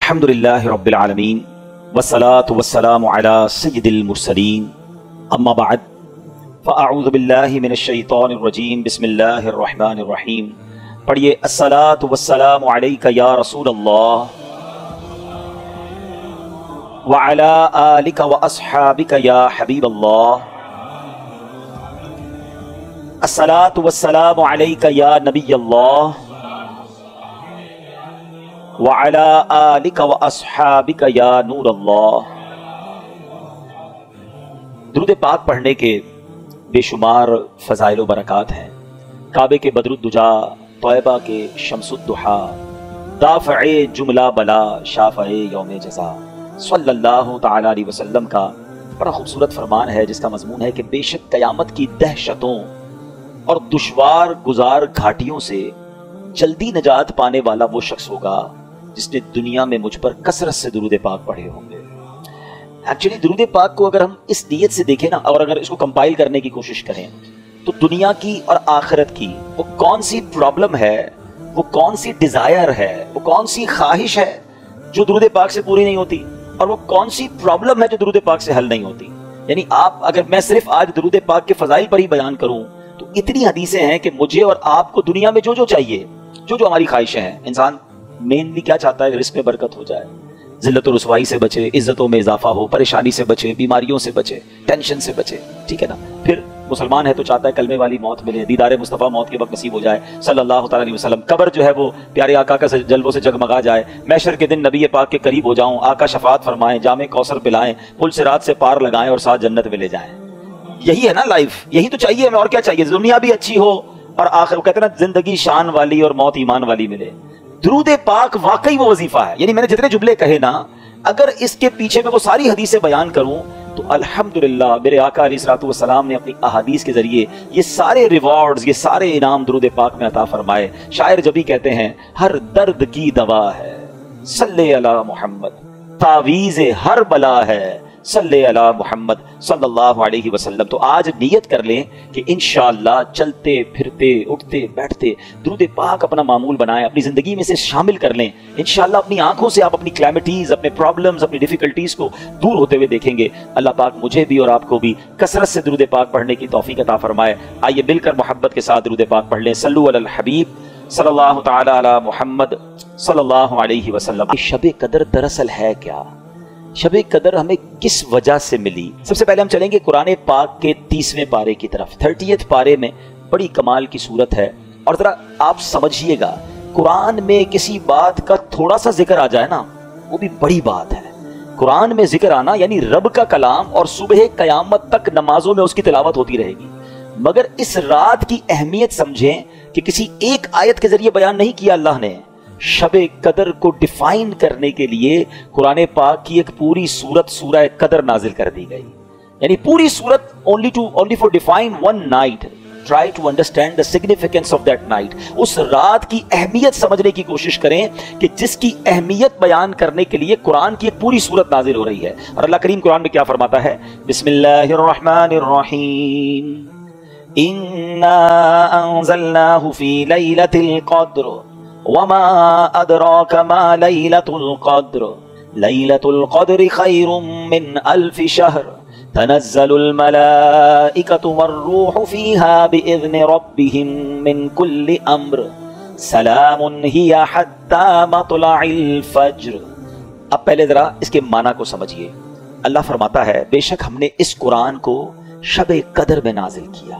الحمدللہ رب العالمین والصلاة والسلام علی سید المرسلین اما بعد فاعوذ باللہ من الشیطان الرجیم بسم اللہ الرحمن الرحیم. پڑھیے الصلاة والسلام علیک یا رسول اللہ وعلی آلک واصحابک یا حبیب اللہ. الصلاة والسلام علیک یا نبی اللہ وعلی آلک واصحابک یا نور اللہ. درود پاک پڑھنے کے بے شمار فضائل و برکات ہیں. کعبے کے بدر الدجا، طیبہ کے شمس الضحا، دافع جملہ بلا، شافع یوم جزا صلی اللہ تعالی علیہ وسلم کا بڑا خوبصورت فرمان ہے، جس کا مضمون ہے کہ بے شک قیامت کی دہشتوں اور دشوار گزار گھاٹیوں سے جلدی نجات پانے والا وہ شخص ہوگا جس نے دنیا میں مجھ پر کثرت سے درود پاک پڑھے ہوں گے. ایکچولی درود پاک کو اگر ہم اس نیت سے دیکھیں نا، اور اگر اس کو کمپائل کرنے کی کوشش کریں، تو دنیا کی اور آخرت کی وہ کون سی پرابلم ہے، وہ کون سی ڈیزائر ہے، وہ کون سی خواہش ہے جو درود پاک سے پوری نہیں ہوتی، اور وہ کون سی پرابلم ہے جو درود پاک سے حل نہیں ہوتی. یعنی اگر میں صرف آج درود پاک کے فضائل پر ہی بیان کروں تو اتنی حدیثیں ہیں کہ مجھے اور آپ کو دنیا میں جو چاہیے، جو ہماری خواہشیں ہیں، انسان مینلی کیا چاہتا ہے؟ رزق میں برکت ہو جائے، ذلت و رسوائی سے بچے، عزتوں میں اضافہ ہو، پریشانی سے بچے، بیماریوں سے بچے، ٹینشن سے بچے، ٹھیک ہے نا. پھر مسلمان ہے تو چاہتا ہے کلمے والی موت ملے، دیدار مصطفیٰ موت کے وقت نصیب ہو جائے صلی اللہ تعالی علیہ وسلم. قبر جو ہے وہ پیارے آقا کا جلووں سے جگمگا جائے، محشر کے دن نبی پاک کے قریب ہو جاؤں، آقا شفاعت فرمائیں، جام کوثر پلائیں، پل صراط سے پار لگائیں اور ساتھ جنت میں لے جائیں. یہی ہے نا لائف، یہی تو چاہیے ہمیں. اور کیا چاہیے؟ دنیا بھی اچھی ہو اور آخر کہتے ہیں نا زندگی شان والی اور موت ایمان والی ملے. درود پاک واقعی وہ وظیفہ ہے. یعنی میں نے جتنے جملے کہے نا، اگر اس کے پیچھے میں وہ ساری حدیثیں بیان کروں تو الحمدللہ میرے آقا علیہ الصلوۃ والسلام نے اپنی احادیث کے ذریعے یہ سارے ریوارڈز، یہ سارے انعام درود پاک میں عطا فرمائے. شاعر جبھی کہتے ہیں ہر درد کی دوا ہے صلی علی محمد، تعویذ ہر بلا ہے صلی علی محمد صلی اللہ علیہ وسلم. تو آج نیت کر لیں کہ انشاءاللہ چلتے پھرتے اٹھتے بیٹھتے درود پاک اپنا معمول بنائیں، اپنی زندگی میں سے شامل کر لیں. انشاءاللہ اپنی آنکھوں سے آپ اپنی کلیمٹیز، اپنے پرابلمز، اپنی ڈیفیکلٹیز کو دور ہوتے ہوئے دیکھیں گے. اللہ پاک مجھے بھی اور آپ کو بھی کثرت سے درود پاک پڑھنے کی توفیق عطا فرمائے. آئیے مل کر محبت کے ساتھ درود پاک پڑھ لیں. صلو علی الحبیب صلی اللہ تعالی علی محمد صلی اللہ علیہ وسلم. شب قدر دراصل ہے کیا؟ شب قدر ہمیں کس وجہ سے ملی؟ سب سے پہلے ہم چلیں گے قرآن پاک کے 30ویں پارے کی طرف. 30th پارے میں بڑی کمال کی صورت ہے، اور ذرا آپ سمجھیے گا، قرآن میں کسی بات کا تھوڑا سا ذکر آ جائے نا، وہ بھی بڑی بات ہے. قرآن میں ذکر آنا یعنی رب کا کلام، اور صبح قیامت تک نمازوں میں اس کی تلاوت ہوتی رہے گی. مگر اس رات کی اہمیت سمجھیں کہ کسی ایک آیت کے ذریعے بیان نہیں کیا اللہ نے. شب قدر کو ڈیفائن کرنے کے لیے قرآن پاک کی ایک پوری سورت سورہ قدر نازل کر دی گئی. یعنی پوری سورت only for define one night. Try to understand the significance of that night. اس رات کی اہمیت سمجھنے کی کوشش کریں کہ جس کی اہمیت بیان کرنے کے لیے قرآن کی ایک پوری سورت نازل ہو رہی ہے. اور اللہ کریم قرآن میں کیا فرماتا ہے؟ بسم اللہ الرحمن الرحیم انا انزلناہ فی لیلۃ القدر وما ادراک ما لیلۃ القدر لیلۃ القدر خیر من الف شہر تنزل الملائکۃ والروح فیہا باذن ربہم من کل امر سلام ہی حتی مطلع الفجر. اب پہلے ذرا اس کے معنی کو سمجھیے. اللہ فرماتا ہے بے شک ہم نے اس قرآن کو شب قدر میں نازل کیا.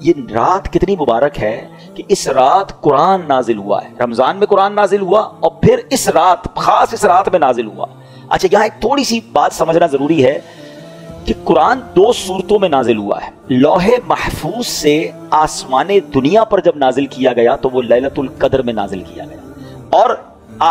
یہ رات کتنی مبارک ہے کہ اس رات قرآن نازل ہوا ہے. رمضان میں قرآن نازل ہوا اور پھر اس رات، خاص اس رات میں نازل ہوا. اچھا، یہاں ایک تھوڑی سی بات سمجھنا ضروری ہے کہ قرآن 2 صورتوں میں نازل ہوا ہے. لوح محفوظ سے آسمان دنیا پر جب نازل کیا گیا تو وہ لیلۃ القدر میں نازل کیا گیا، اور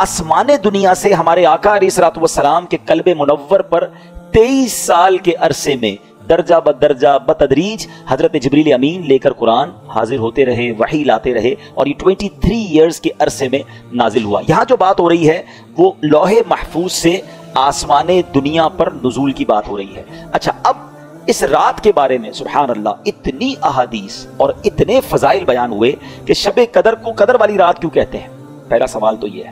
آسمان دنیا سے ہمارے آقا علیہ الصلوۃ والسلام کے قلب منور پر 23 سال کے عرصے میں درجہ بدرجہ بتدریج حضرت جبریل امین لے کر قرآن حاضر ہوتے رہے، وحی لاتے رہے، اور یہ 23 ایئرز کے عرصے میں نازل ہوا. یہاں جو بات ہو رہی ہے وہ لوح محفوظ سے آسمان دنیا پر نزول کی بات ہو رہی ہے. اچھا، اب اس رات کے بارے میں سبحان اللہ اتنی احادیث اور اتنے فضائل بیان ہوئے کہ شب قدر کو قدر والی رات کیوں کہتے ہیں؟ پہلا سوال تو یہ ہے.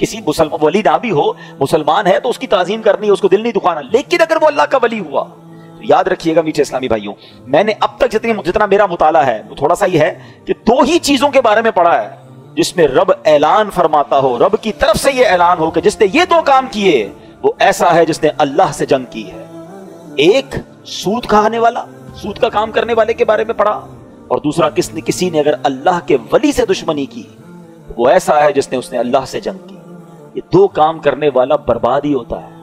کسی مسلمان ولی نہ بھی ہو، مسلمان ہے تو اس کی تعظیم کرنی ہے، اس کو دل نہیں دکھانا، لیکن اگر وہ اللہ کا ولی ہوا، یاد رکھیے گا میٹھے اسلامی بھائیوں، میں نے اب تک جتنا میرا مطالعہ ہے وہ تھوڑا سا ہی ہے کہ 2 ہی چیزوں کے بارے میں پڑھا ہے جس میں رب اعلان فرماتا ہو، رب کی طرف سے یہ اعلان ہو کہ جس نے یہ 2 کام کیے وہ ایسا ہے جس نے اللہ سے جنگ کی ہے۔ ایک سود کھانے والا، سود کا کام کرنے والے کے بارے میں پڑھا، اور دوسرا کسی نے اگر اللہ کے ولی سے دشمنی کی وہ ایسا ہے جس نے اللہ سے جنگ کی۔ یہ 2 کام کرنے والا برباد ہی ہوتا ہے،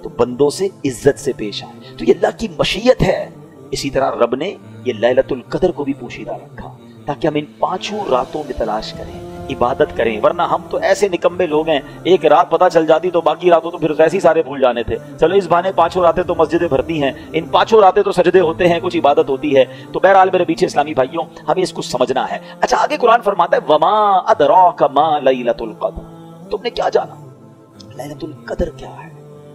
تو بندوں سے عزت سے پیش آئے، تو یہ اللہ کی مشیت ہے۔ اسی طرح رب نے یہ لیلۃ القدر کو بھی پوشیدہ رکھا تاکہ ہم ان 5 راتوں میں تلاش کریں، عبادت کریں، ورنہ ہم تو ایسے نکمے لوگ ہیں، ایک رات پتہ چل جاتی تو باقی راتوں تو پھر ویسے ہی سارے بھول جانے تھے، چلو اس بہانے 5 راتیں تو مسجدیں بھرتی ہیں، ان 5 راتیں تو سجدے ہوتے ہیں، کچھ عبادت ہوتی ہے۔ تو بہرحال میرے پیچھے اسلامی بھائیوں ہمیں اس کو سمجھنا ہے۔ اچھا آگے قرآن فرماتا ہے وما ادراک ما لیلۃ القدر، تم نے کیا جانا لیلۃ القدر کیا ہے؟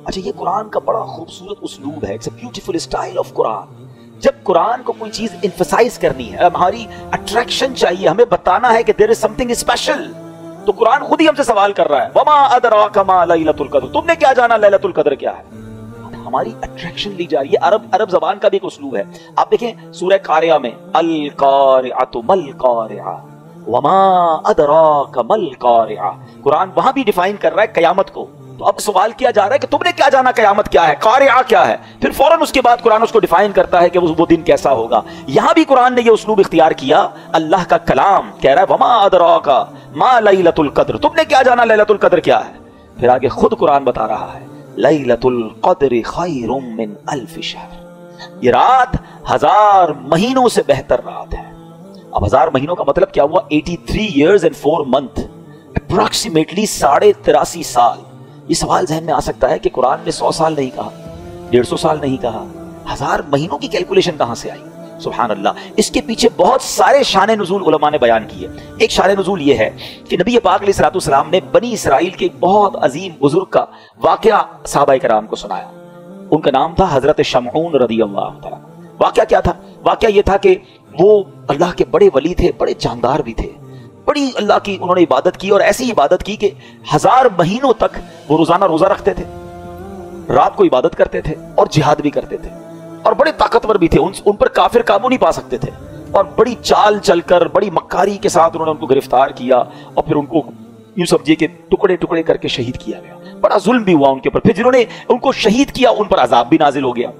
اچھا یہ قرآن کا بڑا خوبصورت اسلوب ہے، it's a beautiful style of Quran. جب قرآن کو کوئی چیز انفسائز کرنی ہے، ہماری اٹریکشن چاہیے، ہمیں بتانا ہے کہ دیر از سم تھنگ اسپیشل، تو قرآن خود ہی ہم سے سوال کر رہا ہے وما ادراک ما لیلۃ القدر، تم نے کیا جانا لیلۃ القدر کیا ہے؟ ہماری اٹریکشن لی جا رہی ہے۔ عرب زبان کا بھی ایک اسلوب ہے، آپ دیکھیں سورہ قاریہ میں القارعۃ مل قارعہ وما ادراک مل قارعہ، قرآن وہاں بھی ڈیفائن کر رہا ہے قیامت کو، تو اب سوال کیا جا رہا ہے کہ تم نے کیا جانا قیامت کیا ہے، قارعہ کیا ہے، پھر فوراً اس کے بعد قرآن اس کو ڈیفائن کرتا ہے کہ وہ دن کیسا ہوگا۔ یہاں بھی قرآن نے یہ اسلوب اختیار کیا، اللہ کا کلام کہہ رہا ہے وما ادراک ما لیلۃ القدر، تم نے کیا جانا لیلۃ القدر کیا ہے، پھر آگے خود قرآن بتا رہا ہے لیلۃ القدر خیر من الف شہر، یہ رات 1000 مہینوں سے بہتر رات ہے۔ اب 1000 مہینوں کا مطلب کیا ہوا؟ 83 years and 4 months، اپروکسیمیٹلی 83.5 سال۔ یہ سوال ذہن میں آ سکتا ہے کہ قرآن نے 100 سال نہیں کہا، 150 سال نہیں کہا، 1000 مہینوں کی کیلکولیشن کہاں سے آئی؟ سبحان اللہ۔ اس کے پیچھے بہت سارے شان نزول علماء نے بیان کیے۔ ایک شان نزول یہ ہے کہ نبی پاک علیہ الصلوۃ والسلام نے بنی اسرائیل کے ایک بہت عظیم بزرگ کا واقعہ صحابہ کرام کو سنایا، ان کا نام تھا حضرت شمعون رضی اللہ تعالیٰ۔ واقعہ کیا تھا؟ واقعہ یہ تھا کہ وہ اللہ کے بڑے ولی تھے، بڑے جاندار بھی تھے، بڑی اللہ کی انہوں نے عبادت کی، اور ایسی عبادت کی کہ 1000 مہینوں تک وہ روزانہ روزہ رکھتے تھے، رات کو عبادت کرتے تھے اور جہاد بھی کرتے تھے، اور بڑے طاقتور بھی تھے، ان پر کافر قابو نہیں پا سکتے تھے، اور بڑی چال چل کر بڑی مکاری کے ساتھ انہوں نے ان کو گرفتار کیا، اور پھر ان کو یوں سمجھیے کہ ٹکڑے ٹکڑے کر کے شہید کیا گیا، بڑا ظلم بھی ہوا ان کے اوپر۔ پھر جنہوں نے ان کو شہید کیا ان پر عذاب بھی نازل ہو گیا۔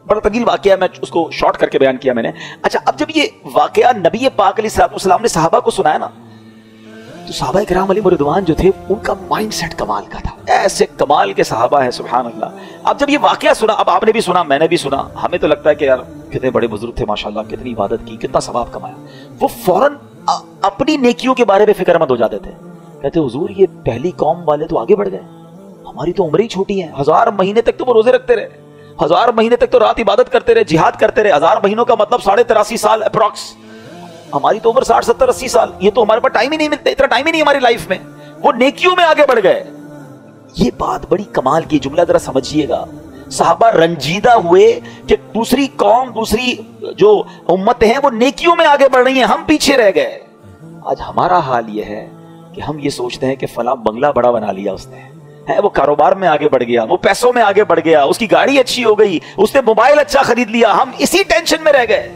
بڑا طویل واقعہ، میں اس کو شارٹ کر کے بیان کیا میں نے۔ اچھا اب جب یہ واقعہ نبی پاک علیہ الصلوۃ والسلام نے صحابہ کو سنایا نا، تو صحابہ کرام علیہ رضوان جو تھے ان کا مائنڈ سیٹ کمال کا تھا، ایسے کمال کے صحابہ ہیں سبحان اللہ۔ اب جب یہ واقعہ سنا، اب آپ نے بھی سنا، میں نے بھی سنا، ہمیں تو لگتا ہے کہ یار کتنے بڑے بزرگ تھے ماشاءاللہ، کتنی عبادت کی، کتنا ثواب کمایا۔ وہ فوراً اپنی نیکیوں کے بارے میں فکر مند ہو جاتے تھے، کہتے حضور یہ پہلی قوم والے تو آگے بڑھ گئے، ہماری تو عمریں ہی چھوٹی ہیں، 1000 مہینے تک تو وہ روزے رکھتے رہے، 1000 مہینے تک تو رات عبادت کرتے رہے، جہاد کرتے رہے، 1000 مہینوں کا مطلب 83.5 سال اپروکس، ہماری تو عمر 60 70 80 سال، یہ تو ہمارے پاس ٹائم ہی نہیں ملتا، اتنا ٹائم ہی نہیں ہماری لائف میں، وہ نیکیوں میں آگے بڑھ گئے۔ یہ بات بڑی کمال کی، جملہ ذرا سمجھیے گا، صحابہ رنجیدہ ہوئے کہ دوسری قوم، دوسری جو امت ہیں وہ نیکیوں میں آگے بڑھ رہی ہیں، ہم پیچھے رہ گئے۔ آج ہمارا حال یہ ہے کہ ہم یہ سوچتے ہیں کہ فلاں بنگلہ بڑا بنا لیا اس نے، وہ کاروبار میں آگے بڑھ گیا، وہ پیسوں میں آگے بڑھ گیا، اس کی گاڑی اچھی ہو گئی، اس نے موبائل اچھا خرید لیا، ہم اسی ٹینشن میں رہ گئے۔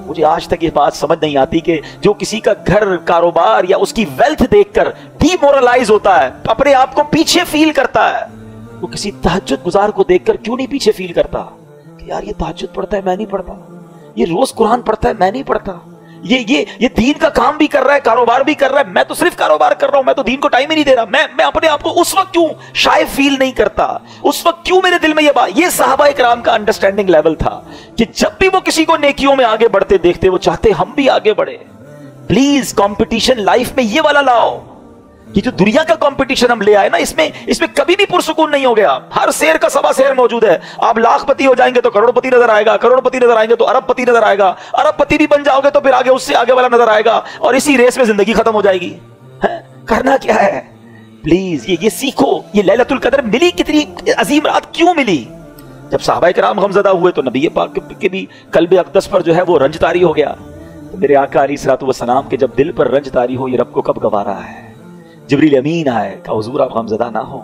مجھے آج تک یہ بات سمجھ نہیں آتی کہ جو کسی کا گھر، کاروبار یا اس کی ویلتھ دیکھ کر ڈی مورلائز ہوتا ہے، اپنے آپ کو پیچھے فیل کرتا ہے، وہ کسی تہجد گزار کو دیکھ کر کیوں نہیں پیچھے فیل کرتا کہ یار یہ تہجد پڑھتا ہے میں نہیں پڑھتا، یہ روز قرآن پڑھتا ہے میں نہیں پڑھتا، یہ دین کا کام بھی کر رہا ہے، کاروبار بھی کر رہا ہے، میں تو صرف کاروبار کر رہا ہوں، میں تو دین کو ٹائم ہی نہیں دے رہا، میں اپنے آپ کو اس وقت کیوں شائع فیل نہیں کرتا، اس وقت کیوں میرے دل میں یہ بات۔ یہ صحابہ کرام کا انڈرسٹینڈنگ لیول تھا کہ جب بھی وہ کسی کو نیکیوں میں آگے بڑھتے دیکھتے وہ چاہتے ہم بھی آگے بڑھے۔ پلیز کمپٹیشن لائف میں یہ والا لاؤ، یہ جو دنیا کا کمپٹیشن ہم لے آئے نا، اس میں کبھی بھی پرسکون نہیں ہو گیا، ہر شیر کا سوا شیر موجود ہے، آپ لاکھ پتی ہو جائیں گے تو کروڑ پتی نظر آئے گا، کروڑ پتی نظر آئیں گے تو ارب پتی نظر آئے گا، ارب پتی بھی بن جاؤ گے تو پھر آگے اس سے آگے والا نظر آئے گا، اور اسی ریس میں زندگی ختم ہو جائے گی۔ کرنا کیا ہے؟ پلیز یہ سیکھو، یہ لیلۃ القدر ملی کتنی عظیم رات کیوں ملی؟ جب صحابہ کرام غمزدہ ہوئے تو نبی پاک کے بھی قلب اقدس پر جو ہے وہ رنج طاری ہو گیا۔ تو میرے آقا علیہ الصلوۃ والسلام کے جب دل پر رنج طاری ہو، یہ رب کو کب گوارا ہے؟ جبریل امین آئے کہ حضور آپ غمزدہ نہ ہو،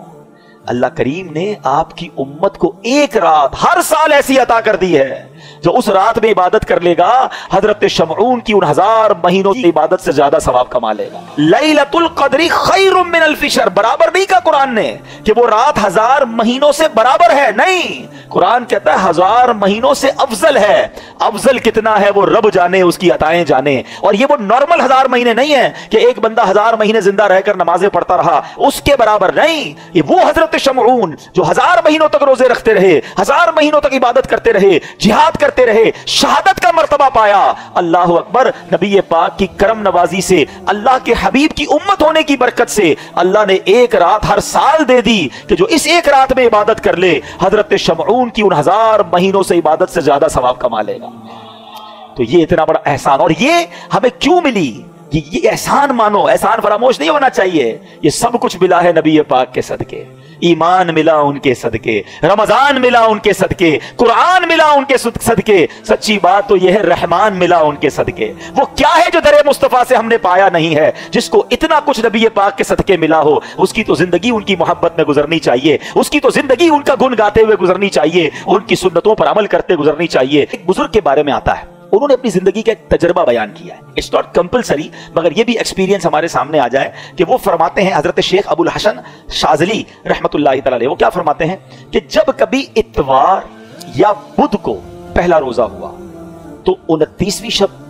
اللہ کریم نے آپ کی امت کو ایک رات ہر سال ایسی عطا کر دی ہے، جو اس رات میں عبادت کر لے گا حضرت شمعون کی ان 1000 مہینوں کی عبادت سے زیادہ ثواب کما لے گا۔ لیلۃ القدر خیر من الف شہر، برابر نہیں کہا قرآن نے کہ وہ رات 1000 مہینوں سے برابر ہے، نہیں، قرآن کہتا ہے 1000 مہینوں سے افضل ہے۔ افضل کتنا ہے وہ رب جانے، اس کی عطائیں جانے، اور یہ وہ نارمل 1000 مہینے نہیں ہیں کہ ایک بندہ 1000 مہینے زندہ رہ کر نمازیں پڑھتا رہا، اس کے برابر نہیں، یہ وہ حضرت شمعون جو 1000 مہینوں تک روزے رکھتے رہے، 1000 مہینوں تک عبادت کرتے رہے، جہاد کرتے رہے، شہادت کا مرتبہ پایا۔ اللہ اکبر، نبی پاک کی کرم نوازی سے، اللہ کے حبیب کی امت ہونے کی برکت سے اللہ نے ایک رات ہر سال دے دی کہ جو اس ایک رات میں عبادت کر لے حضرت شمعون کی ان 1000 مہینوں سے عبادت سے زیادہ ثواب کما لے گا۔ تو یہ اتنا بڑا احسان، اور یہ ہمیں کیوں ملی؟ یہ احسان مانو، احسان فراموش نہیں ہونا چاہیے۔ یہ سب کچھ ملا ہے نبی پاک کے صدقے، ایمان ملا ان کے صدقے، رمضان ملا ان کے صدقے، قرآن ملا ان کے صدقے، سچی بات تو یہ ہے رحمان ملا ان کے صدقے۔ وہ کیا ہے جو در مصطفیٰ سے ہم نے پایا نہیں ہے؟ جس کو اتنا کچھ نبی پاک کے صدقے ملا ہو، اس کی تو زندگی ان کی محبت میں گزرنی چاہیے، اس کی تو زندگی ان کا گن گاتے ہوئے گزرنی چاہیے، ان کی سنتوں پر عمل کرتے گزرنی چاہیے۔ ایک بزرگ کے بارے میں آتا ہے، انہوں نے اپنی زندگی کا ایک تجربہ بیان کیا ہے، اٹس ناٹ کمپلسری، مگر یہ بھی ایکسپیرینس ہمارے سامنے آ جائے کہ وہ فرماتے ہیں، حضرت شیخ ابو الحسن شاذلی رحمۃ اللہ تعالی علیہ، وہ کیا فرماتے ہیں کہ جب کبھی اتوار یا بدھ کو پہلا روزہ ہوا تو 29ویں شب،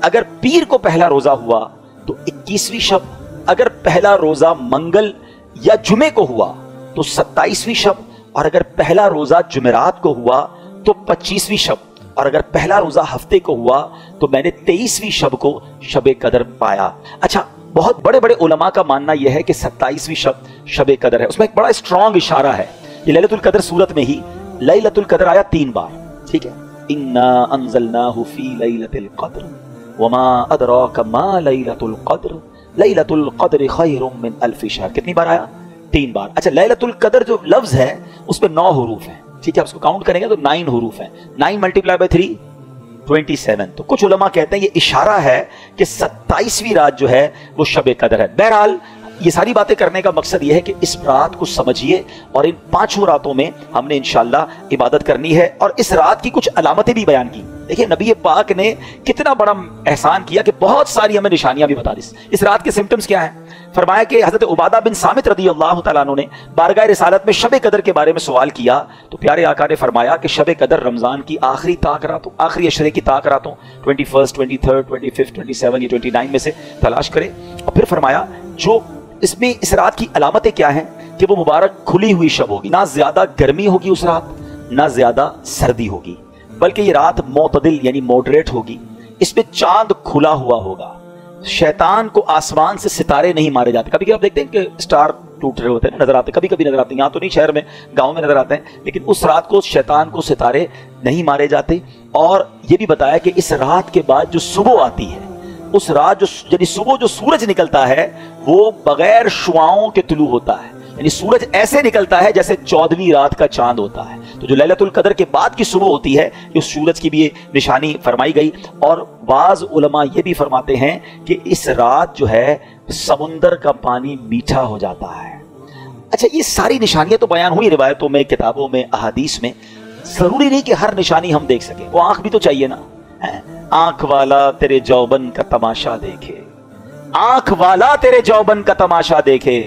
اگر پیر کو پہلا روزہ ہوا تو 21ویں شب، اگر پہلا روزہ منگل یا جمعے کو ہوا تو 27ویں شب، اور اگر پہلا روزہ جمعرات کو ہوا تو 25ویں شب، اور اگر پہلا روزہ ہفتے کو ہوا تو میں نے 23ویں شب کو شب قدر پایا۔ اچھا، بہت بڑے بڑے علماء کا ماننا یہ ہے کہ 27ویں شب قدر ہے۔ اس میں ایک بڑا اسٹرانگ اشارہ ہے، یہ لیلۃ القدر سورت میں ہی لیلۃ القدر آیا 3 بار، ٹھیک ہے، انا انزلناہ فی لیلۃ القدر وما ادراک ما لیلۃ القدر لیلۃ القدر خیر من الف شہر، کتنی بار آیا؟ 3 بار۔ اچھا، لیلۃ القدر جو لفظ ہے اس میں 9 حروف ہیں، ٹھیک ہے، اس کو کاؤنٹ کریں گے تو 9 حروف ہیں، 9 ملٹیپلائی بائی 3 27۔ تو کچھ علماء کہتے ہیں یہ اشارہ ہے کہ 27ویں رات جو ہے وہ شب قدر ہے۔ بہرحال یہ ساری باتیں کرنے کا مقصد یہ ہے کہ اس رات کو سمجھیے، اور ان 5 راتوں میں ہم نے انشاءاللہ عبادت کرنی ہے، اور اس رات کی کچھ علامتیں بھی بیان کی۔ دیکھیں نبی پاک نے کتنا بڑا احسان کیا کہ بہت ساری ہمیں نشانیاں بھی بتا دی۔ اس رات کے سمپٹمز کیا ہیں؟ فرمایا کہ حضرت عبادہ بن صامت رضی اللہ تعالیٰ عنہ نے بارگاہ رسالت میں شب قدر کے بارے میں سوال کیا، تو پیارے آقا نے فرمایا کہ شب قدر رمضان کی آخری طاق راتوں، آخری عشرے کی طاق راتوں 21 23 25 27 یا 29 میں سے تلاش کرے، اور پھر فرمایا جو اس میں اس رات کی علامتیں کیا ہیں کہ وہ مبارک کھلی ہوئی شب ہوگی، نہ زیادہ گرمی ہوگی اس رات، نہ زیادہ سردی ہوگی، بلکہ یہ رات معتدل یعنی ماڈریٹ ہوگی، اس میں چاند کھلا ہوا ہوگا، شیطان کو آسمان سے ستارے نہیں مارے جاتے۔ کبھی کبھی آپ دیکھتے ہیں کہ سٹار ٹوٹ رہے ہوتے ہیں، نظر آتے، کبھی کبھی نظر آتے ہیں، یہاں تو نہیں، شہر میں گاؤں میں نظر آتے ہیں، لیکن اس رات کو شیطان کو ستارے نہیں مارے جاتے۔ اور یہ بھی بتایا کہ اس رات کے بعد جو صبح آتی ہے، اس رات جو یعنی صبح جو سورج نکلتا ہے وہ بغیر شعاؤں کے طلوع ہوتا ہے، یعنی سورج ایسے نکلتا ہے جیسے 14ویں رات کا چاند ہوتا ہے۔ تو جو لیلۃ القدر کے بعد کی صبح ہوتی ہے، اس سورج کی بھی نشانی فرمائی گئی، اور بعض علماء یہ بھی فرماتے ہیں کہ اس رات جو ہے سمندر کا پانی میٹھا ہو جاتا ہے۔ اچھا، یہ ساری نشانیاں تو بیان ہوئی روایتوں میں، کتابوں میں، احادیث میں، ضروری نہیں کہ ہر نشانی ہم دیکھ سکیں، وہ آنکھ بھی تو چاہیے نا۔ آنکھ والا تیرے جوبن کا تماشا دیکھے، آنکھ والا تیرے جوبن کا تماشا دیکھے،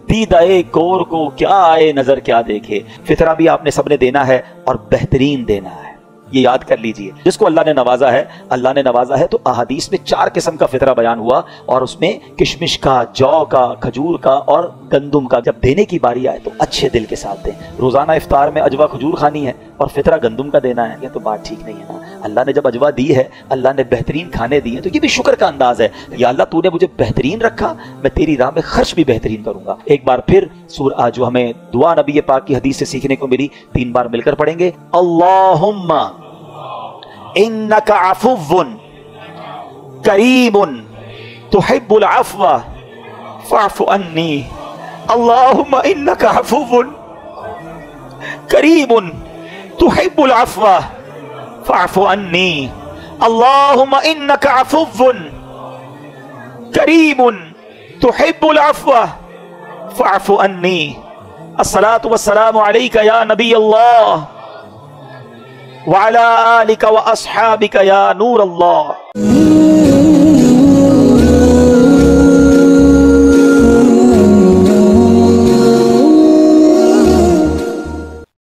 دیدائے کور کو کیا آئے نظر کیا دیکھے۔ فطرہ بھی آپ نے سب نے دینا ہے، اور بہترین دینا ہے، یہ یاد کر لیجئے۔ جس کو اللہ نے نوازا ہے، اللہ نے نوازا ہے، تو احادیث میں 4 قسم کا فطرہ بیان ہوا، اور اس میں کشمش کا، جو کا، کھجور کا اور گندم کا۔ جب دینے کی باری آئے تو اچھے دل کے ساتھ دیں۔ روزانہ افطار میں اجوا کھجور کھانی ہے اور فطرہ گندم کا دینا ہے، یہ تو بات ٹھیک نہیں ہے نا۔ اللہ نے جب اجوا دی ہے، اللہ نے بہترین کھانے دیے، تو یہ بھی شکر کا انداز ہے، یا اللہ تو نے مجھے بہترین رکھا، میں تیری راہ میں خرچ بھی بہترین کروں گا۔ ایک بار پھر سورہ جو ہمیں دعا نبی پاک کی حدیث سے سیکھنے کو ملی، 3 بار مل کر پڑھیں گے۔ اللہم انک عفو کریم تحب العفو فاعف عنی، اللہم انک عفو کریم تحب العفو فاعف عنی، اللہم انک عفو کریم تحب العفو فاعف عنی، الصلاۃ والسلام علیک یا نبی اللہ وعلی آلک واصحابک یا نور اللہ۔